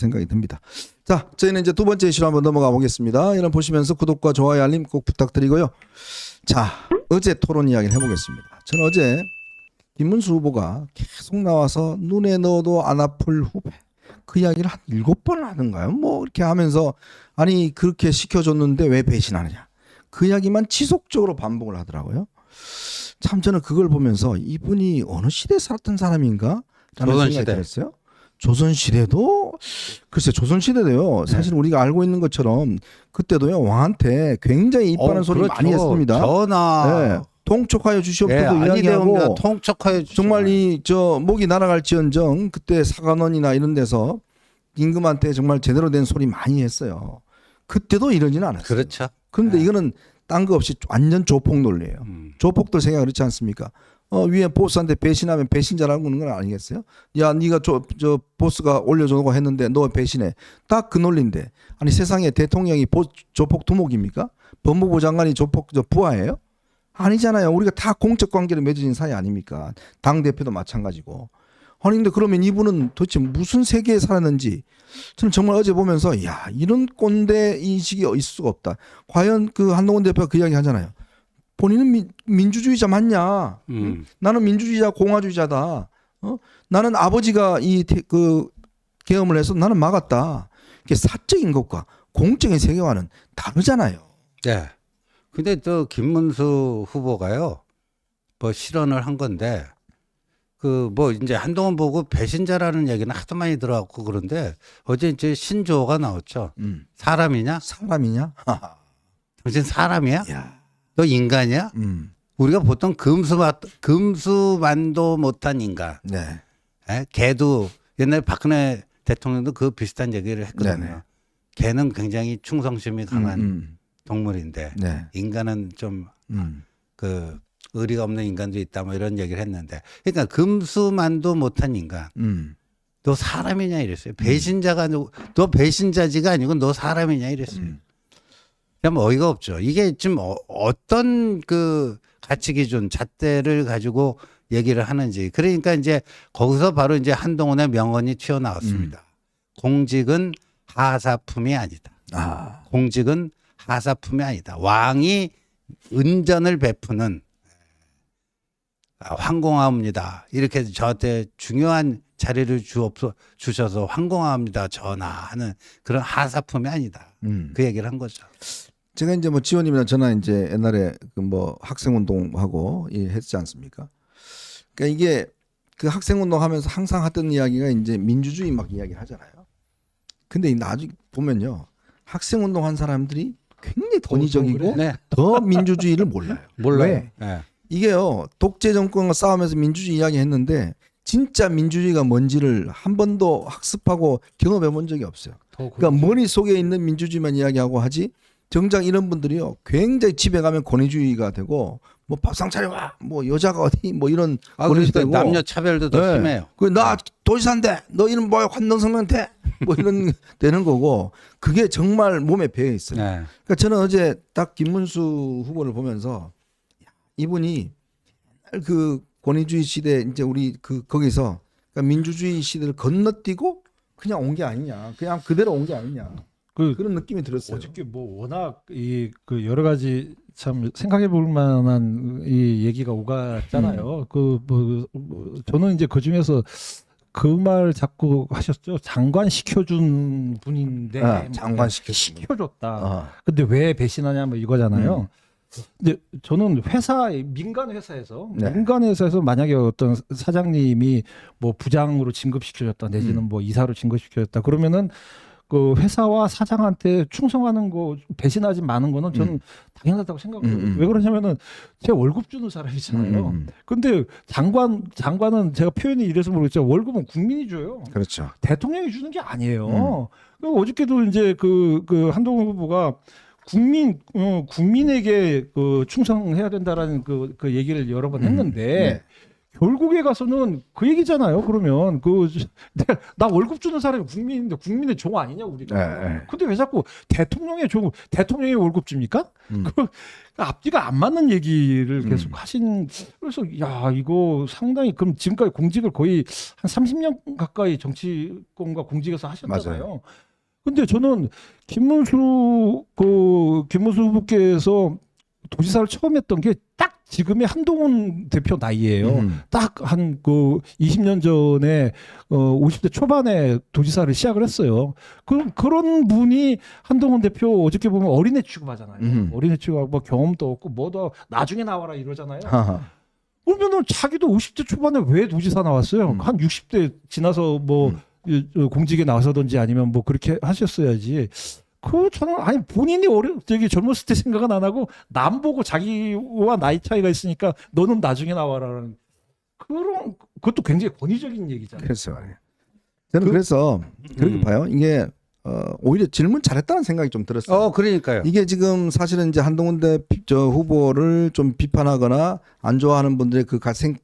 생각이 듭니다. 자, 저희는 이제 두 번째 이슈로 한번 넘어가 보겠습니다. 여러분 보시면서 구독과 좋아요, 알림 꼭 부탁드리고요. 자, 어제 토론 이야기를 해보겠습니다. 저는 어제 김문수 후보가 계속 나와서 눈에 넣어도 안 아플 후배 그 이야기를 한 7번 하던가요? 뭐 이렇게 하면서 아니 그렇게 시켜줬는데 왜 배신하느냐 그 이야기만 지속적으로 반복을 하더라고요. 참 저는 그걸 보면서 이분이 어느 시대에 살았던 사람인가 라는 생각이 들었어요. 조선시대도 글쎄 조선시대도요 사실 우리가 알고 있는 것처럼 그때도요 왕한테 굉장히 이빠른 소리 그렇죠. 많이 했습니다. 전하 네. 통촉하여 주시옵소서 아니 이야기하고 되옵니다. 통촉하여 주시옵소서. 정말 이 저 목이 날아갈지언정 그때 사관원이나 이런 데서 임금한테 정말 제대로 된 소리 많이 했어요. 그때도 이러지는 않았어요. 그렇죠. 그런데 네. 이거는 딴 거 없이 완전 조폭 논리예요. 조폭들 생각 그렇지 않습니까? 위에 보스한테 배신하면 배신자라는 건 아니겠어요? 야, 네가 저 보스가 올려주고 했는데 너 배신해. 딱 그 논리인데. 아니 세상에 대통령이 조폭 두목입니까? 법무부 장관이 조폭 부하예요? 아니잖아요. 우리가 다 공적 관계로 맺어진 사이 아닙니까? 당 대표도 마찬가지고. 아니 근데 그러면 이분은 도대체 무슨 세계에 살았는지 저는 정말 어제 보면서 야 이런 꼰대 인식이 있을 수가 없다. 과연 그 한동훈 대표가 그 이야기 하잖아요. 본인은 민주주의자 맞냐? 나는 민주주의자 공화주의자다. 나는 아버지가 그 계엄을 해서 나는 막았다. 이게 사적인 것과 공적인 세계와는 다르잖아요. 네. 근데 또 김문수 후보가요, 뭐 실언을 한 건데, 그 뭐 이제 한동훈 보고 배신자라는 얘기는 하도 많이 들어왔고 그런데 어제 이제 신조어가 나왔죠. 사람이냐? 사람이냐? 당신 사람이야? 야. 너 인간이야? 우리가 보통 금수만도 못한 인간. 네. 개도 옛날에 박근혜 대통령도 그 비슷한 얘기를 했거든요. 네네. 개는 굉장히 충성심이 강한 동물인데 네. 인간은 좀 그 의리가 없는 인간도 있다 뭐 이런 얘기를 했는데 그러니까 금수만도 못한 인간 너 사람이냐 이랬어요. 배신자가 아니고 너 배신자지가 아니고 너 사람이냐 이랬어요. 참 어이가 없죠. 이게 지금 어떤 그 가치 기준 잣대를 가지고 얘기를 하는지 그러니까 이제 거기서 바로 이제 한동훈의 명언이 튀어나왔습니다. 공직은 하사품이 아니다. 공직은 하사품이 아니다. 왕이 은전을 베푸는 황공하옵니다. 이렇게 저한테 중요한 자리를 주셔서 황공하옵니다. 전하 하는 그런 하사품이 아니다. 그 얘기를 한 거죠. 제가 이제 뭐 지원님이나 저나 이제 옛날에 그 뭐 학생운동하고 했지 않습니까? 그러니까 이게 그 학생운동하면서 항상 하던 이야기가 이제 민주주의 막 이야기 하잖아요. 근데 나중에 보면요, 학생운동한 사람들이 굉장히 권위적이고 네. 더 민주주의를 몰라요. 몰라요. 왜? 네. 이게요, 독재 정권과 싸우면서 민주주의 이야기했는데 진짜 민주주의가 뭔지를 한 번도 학습하고 경험해 본 적이 없어요. 그러니까 머릿속에 있는 민주주의만 이야기하고 하지 정작 이런 분들이요 굉장히 집에 가면 권위주의가 되고 뭐 밥상 차려와 뭐 여자가 어디 뭐 이런 그러니까 남녀 차별도 더 심해요. 나 도지사인데 너 이름 뭐야 환동성명태 뭐 이런 되는 거고 그게 정말 몸에 배어 있어요. 네. 그러니까 저는 어제 딱 김문수 후보를 보면서 이분이 그 권위주의 시대 이제 우리 그 거기서 그러니까 민주주의 시대를 건너뛰고 그냥 온 게 아니냐, 그냥 그대로 온 게 아니냐. 그런 느낌이 들었어요. 어저께 뭐 워낙 그 여러 가지 참 생각해 볼 만한 이 얘기가 오갔잖아요. 저는 이제 그 중에서 그 말 자꾸 하셨죠. 장관 시켜준 분인데 장관 시켜줬다. 근데 왜 배신하냐 뭐 이거잖아요. 근데 저는 민간 회사에서 만약에 어떤 사장님이 뭐 부장으로 진급시켜줬다 내지는 뭐 이사로 진급시켜줬다 그러면은 그 회사와 사장한테 충성하는 거 배신하지 마는 거는 저는 당연하다고 생각해요. 왜 그러냐면은 제 월급 주는 사람이잖아요. 근데 장관은 제가 표현이 이래서 모르겠지만 월급은 국민이 줘요. 그렇죠. 대통령이 주는 게 아니에요. 어저께도 이제 그 한동훈 후보가 국민에게 그 충성해야 된다라는 그 얘기를 여러 번 했는데 결국에 가서는 그 얘기잖아요. 그러면 나 월급 주는 사람이 국민인데 국민의 종 아니냐 우리가. 네. 근데 왜 자꾸 대통령의 종, 대통령의 월급 줍니까? 그 앞뒤가 안 맞는 얘기를 계속 하신. 그래서 야 이거 상당히 그럼 지금까지 공직을 거의 한 30년 가까이 정치권과 공직에서 하셨잖아요. 맞아요. 근데 저는 김문수 후보께서 도지사를 처음 했던 게 딱 지금의 한동훈 대표 나이예요. 딱 한 20년 전에 50대 초반에 도지사를 시작을 했어요. 그런 분이 한동훈 대표 어저께 보면 어린애 취급하잖아요. 어린애 취급하고 뭐 경험도 없고 뭐도 나중에 나와라 이러잖아요. 그러면은 자기도 50대 초반에 왜 도지사 나왔어요? 한 60대 지나서 뭐 공직에 나서든지 아니면 뭐 그렇게 하셨어야지. 저는 아니 본인이 되게 젊었을 때 생각은 안 하고 남 보고 자기와 나이 차이가 있으니까 너는 나중에 나와라는 그것도 굉장히 권위적인 얘기잖아요. 그래서 저는 그래서 그렇게 봐요. 이게 오히려 질문 잘했다는 생각이 좀 들었어요. 그러니까요. 이게 지금 사실은 이제 한동훈 후보를 좀 비판하거나 안 좋아하는 분들의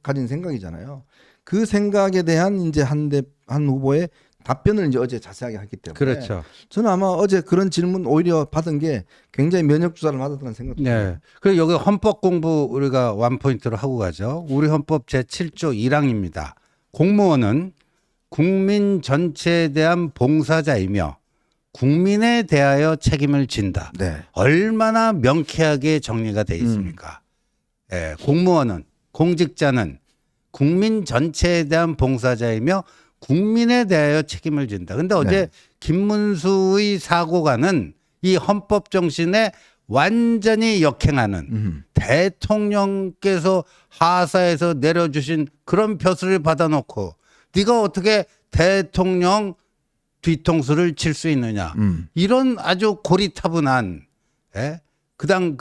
가진 생각이잖아요. 그 생각에 대한 이제 한 후보의 답변을 이제 어제 자세하게 했기 때문에 그렇죠. 저는 아마 어제 그런 질문 오히려 받은 게 굉장히 면역 주사를 맞았다는 생각이 들어요. 네. 그리고 여기 헌법 공부 우리가 원포인트로 하고 가죠. 우리 헌법 제7조 1항입니다. 공무원은 국민 전체에 대한 봉사자이며 국민에 대하여 책임을 진다. 네. 얼마나 명쾌하게 정리가 돼 있습니까? 예, 공무원은 공직자는 국민 전체에 대한 봉사자이며 국민에 대하여 책임을 진다. 근데 어제 김문수의 사고가는 이 헌법 정신에 완전히 역행하는 대통령께서 하사에서 내려주신 그런 벼슬을 받아놓고 네가 어떻게 대통령 뒤통수를 칠 수 있느냐. 이런 아주 고리타분한 그당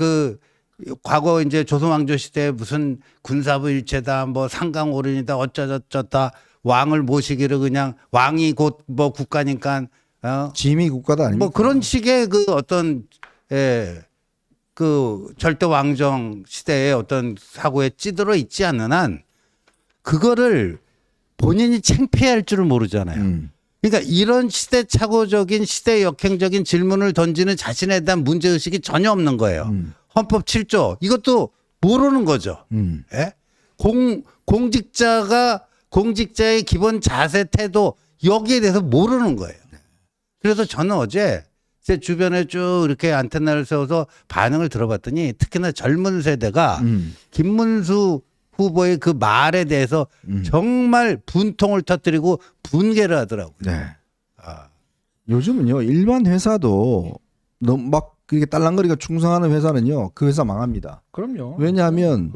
과거 이제 조선왕조 시대에 무슨 군사부 일체다 뭐 상강오륜이다 어쩌다 왕을 모시기를 그냥 왕이 곧 뭐 국가니까 짐이 국가도 아닙니까? 뭐 그런 식의 어떤 절대 왕정 시대의 어떤 사고에 찌들어 있지 않는 한 그거를 본인이 창피할 줄을 모르잖아요. 그러니까 이런 시대착오적인 시대 역행적인 질문을 던지는 자신에 대한 문제의식이 전혀 없는 거예요. 헌법 7조 이것도 모르는 거죠. 예? 공직자의 기본 자세 태도 여기에 대해서 모르는 거예요. 그래서 저는 어제 제 주변에 쭉 이렇게 안테나를 세워서 반응을 들어봤더니 특히나 젊은 세대가 김문수 후보의 그 말에 대해서 정말 분통을 터뜨리고 분개를 하더라고요. 네. 요즘은요 일반 회사도 너무 막 그렇게 딸랑거리가 충성하는 회사는요 그 회사 망합니다. 그럼요. 왜냐하면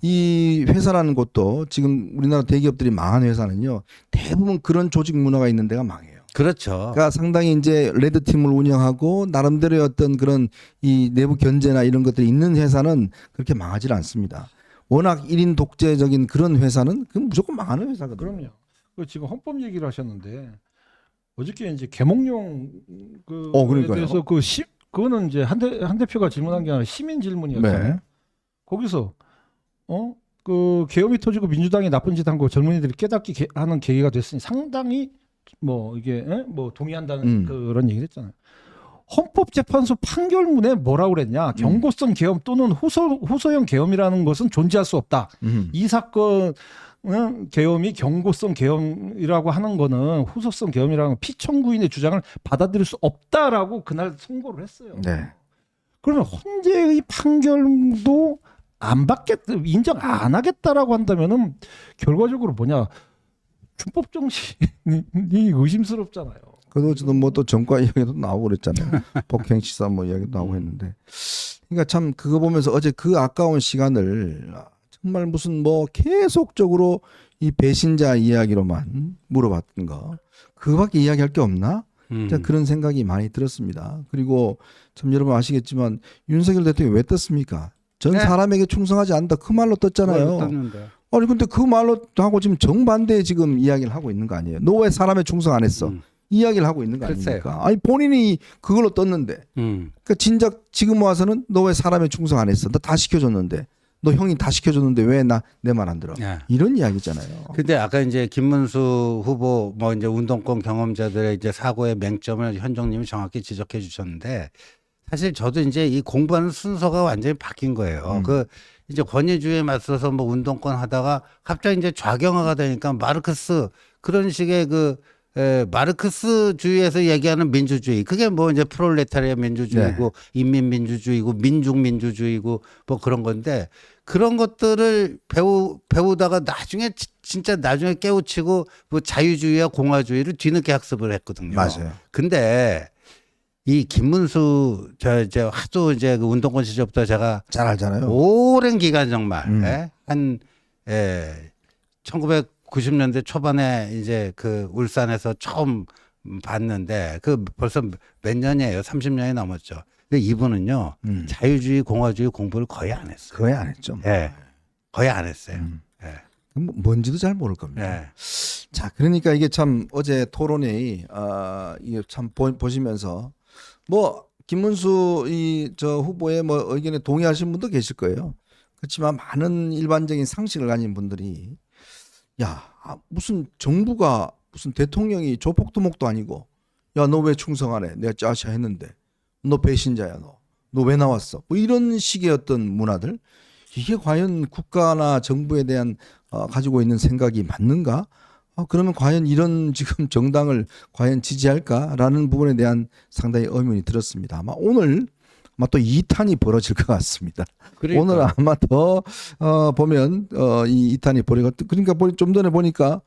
이 회사라는 곳도 지금 우리나라 대기업들이 망한 회사는요 대부분 그런 조직 문화가 있는 데가 망해요. 그렇죠. 그러니까 상당히 이제 레드 팀을 운영하고 나름대로의 어떤 그런 이 내부 견제나 이런 것들이 있는 회사는 그렇게 망하지 않습니다. 워낙 1인 독재적인 그런 회사는 그 무조건 망하는 회사거든요. 그럼요. 지금 헌법 얘기를 하셨는데 어저께 이제 계몽령 그러니까요. 대해서 그거는 이제 한 대표가 질문한 게 아니라 시민 질문이었잖아요. 네. 거기서 그 계엄이 터지고 민주당이 나쁜 짓 한 거 젊은이들이 깨닫게 하는 계기가 됐으니 상당히 뭐 이게 뭐 동의한다는 그런 얘기를 했잖아요. 헌법재판소 판결문에 뭐라고 그랬냐? 경고성 계엄 또는 호소형 계엄이라는 것은 존재할 수 없다. 이 사건 계엄이 경고성 계엄이라고 하는 거는 호소성 계엄이라는 건 피청구인의 주장을 받아들일 수 없다라고 그날 선고를 했어요. 네. 그러면 헌재의 판결도 인정 안 하겠다라고 한다면은 결과적으로 뭐냐? 준법 정신이 의심스럽잖아요. 그래도 저도 뭐 또 전과 이야기도 나오고 그랬잖아요. 폭행치사 뭐 이야기도 나오고 했는데. 그러니까 참 그거 보면서 어제 그 아까운 시간을 정말 무슨 뭐 계속적으로 이 배신자 이야기로만 물어봤던 거. 그거밖에 이야기할 게 없나? 그런 생각이 많이 들었습니다. 그리고 참 여러분 아시겠지만 윤석열 대통령이 왜 떴습니까? 전 사람에게 충성하지 않는다. 그 말로 떴잖아요. 아니 근데 그 말로 하고 지금 정반대의 지금 이야기를 하고 있는 거 아니에요? 너 왜 사람에 충성 안 했어? 이야기를 하고 있는 거 아닙니까? 아니 본인이 그걸로 떴는데. 그러니까 진작 지금 와서는 너 왜 사람에 충성 안 했어? 나 다 시켜줬는데. 너 형이 다 시켜줬는데 왜 내 말 안 들어? 네. 이런 이야기잖아요. 근데 아까 이제 김문수 후보 뭐 이제 운동권 경험자들의 이제 사고의 맹점을 현정님이 정확히 지적해 주셨는데 사실 저도 이제 이 공부하는 순서가 완전히 바뀐 거예요. 그 이제 권위주의에 맞서서 뭐 운동권 하다가 갑자기 이제 좌경화가 되니까 마르크스 그런 식의 마르크스주의에서 얘기하는 민주주의 그게 뭐 이제 프롤레타리아 민주주의고 인민민주주의고 민중민주주의고 뭐 그런 건데 그런 것들을 배우다가 나중에 진짜 나중에 깨우치고 뭐 자유주의와 공화주의를 뒤늦게 학습을 했거든요. 맞아요. 근데 이 김문수 이제 하도 이제 그 운동권 시절부터 제가 잘 알잖아요. 오랜 기간 정말 한 1990년대 초반에 이제 그 울산에서 처음 봤는데 그 벌써 몇 년이에요? 30년이 넘었죠. 근데 이분은요 자유주의, 공화주의 공부를 거의 안 했어요. 거의 안 했죠. 예, 거의 안 했어요. 뭔지도 잘 모를 겁니다. 예. 자, 그러니까 이게 참 어제 토론회의 이게 참 보시면서 뭐 김문수 저 후보의 뭐 의견에 동의하시는 분도 계실 거예요. 그렇지만 많은 일반적인 상식을 가진 분들이 무슨 정부가 무슨 대통령이 조폭두목도 아니고 야 너 왜 충성하네? 내가 짜샤 했는데 너 배신자야 너 왜 나왔어? 뭐 이런 식의 어떤 문화들 이게 과연 국가나 정부에 대한 가지고 있는 생각이 맞는가? 그러면 과연 이런 지금 정당을 과연 지지할까라는 부분에 대한 상당히 의문이 들었습니다. 아마 오늘 아마 또 2탄이 벌어질 것 같습니다. 그러니까. 오늘 아마 더 보면 이 2탄이 그러니까 좀 전에 보니까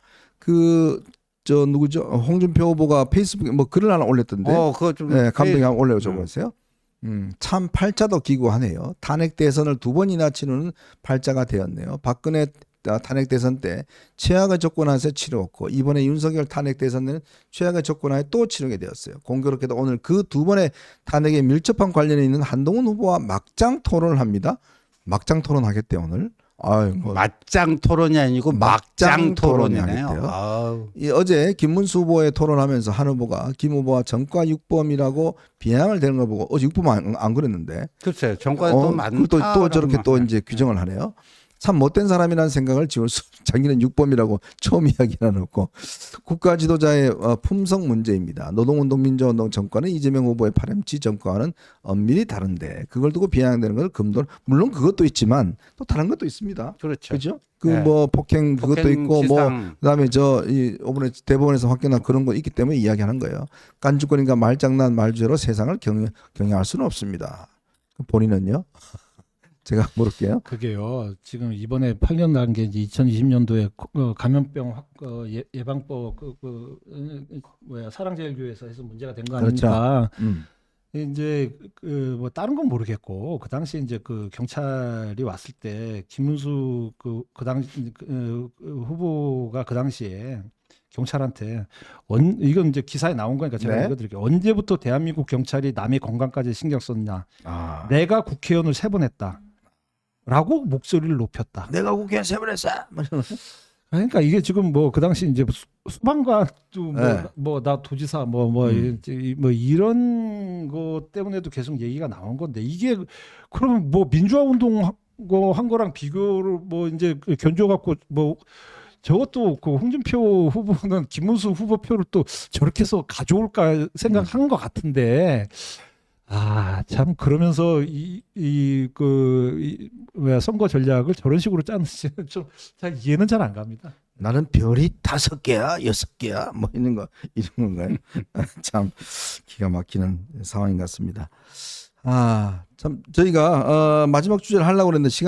저 누구죠? 홍준표 후보가 페이스북에 뭐 글을 하나 올렸던데. 그거 좀 감독이 한번 올려줘 보세요. 참 팔자도 기구하네요. 탄핵 대선을 2번이나 치르는 팔자가 되었네요. 박근혜 탄핵 대선 때 최악의 조건하에서 치르었고 이번에 윤석열 탄핵 대선은 최악의 조건하에 또 치르게 되었어요. 공교롭게도 오늘 그 2번의 탄핵에 밀접한 관련이 있는 한동훈 후보와 막장 토론을 합니다. 막장 토론하겠대 오늘. 맞짱 토론이 아니고 막장 토론이네요. 어제 김문수 후보의 토론하면서 한 후보가 김 후보와 전과 육범이라고 비난을 대는 걸 보고 어제 육범 안 그랬는데. 글쎄요. 전과 또 많다. 또 저렇게 또 이제 규정을 하네요. 참 못된 사람이라는 생각을 지울 수 자기는 육범이라고 처음 이야기는 없고 국가 지도자의 품성 문제입니다. 노동운동 민주화운동 정권은 이재명 후보의 파렴치 정권과는 엄밀히 다른데 그걸 두고 비난되는 걸 금돈 물론 그것도 있지만 또 다른 것도 있습니다. 그렇죠. 그죠? 뭐 폭행 그것도 있고 시상. 그다음에 이번에 대법원에서 확정한 그런 거 있기 때문에 이야기하는 거예요. 깐죽거리니까 말장난 말주로 세상을 경영할 수는 없습니다. 본인은요? 제가 물을게요. 그게요. 지금 이번에 8년 난 게 이제 2020년도에 감염병 예방법 사랑제일교회에서 해서 문제가 된 거 아닙니까? 그렇죠. 이제 뭐 다른 건 모르겠고 그 당시 이제 그 경찰이 왔을 때 김문수 그 당시 후보가 그 당시에 경찰한테 이건 이제 기사에 나온 거니까 제가 읽어드릴게요. 언제부터 대한민국 경찰이 남의 건강까지 신경 썼냐? 내가 국회의원을 3번 했다. 라고 목소리를 높였다. 내가 국회의원 3번 했어. 그러니까 이게 지금 뭐 그 당시 이제 수방관도 뭐 나 도지사 뭐 이런 거 때문에도 계속 얘기가 나온 건데 이게 그러면 뭐 민주화 운동 한 거랑 비교를 뭐 이제 견줘 갖고 뭐 저것도 그 홍준표 후보는 김문수 후보 표를 또 저렇게 해서 가져올까 생각한 것 같은데. 참 그러면서 선거 전략을 저런 식으로 짜는지 좀 잘 이해는 잘 안 갑니다. 나는 별이 5개야, 6개야, 뭐 이런 건가요? 참 기가 막히는 상황인 것 같습니다. 참 저희가 마지막 주제를 하려고 그랬는데 시간이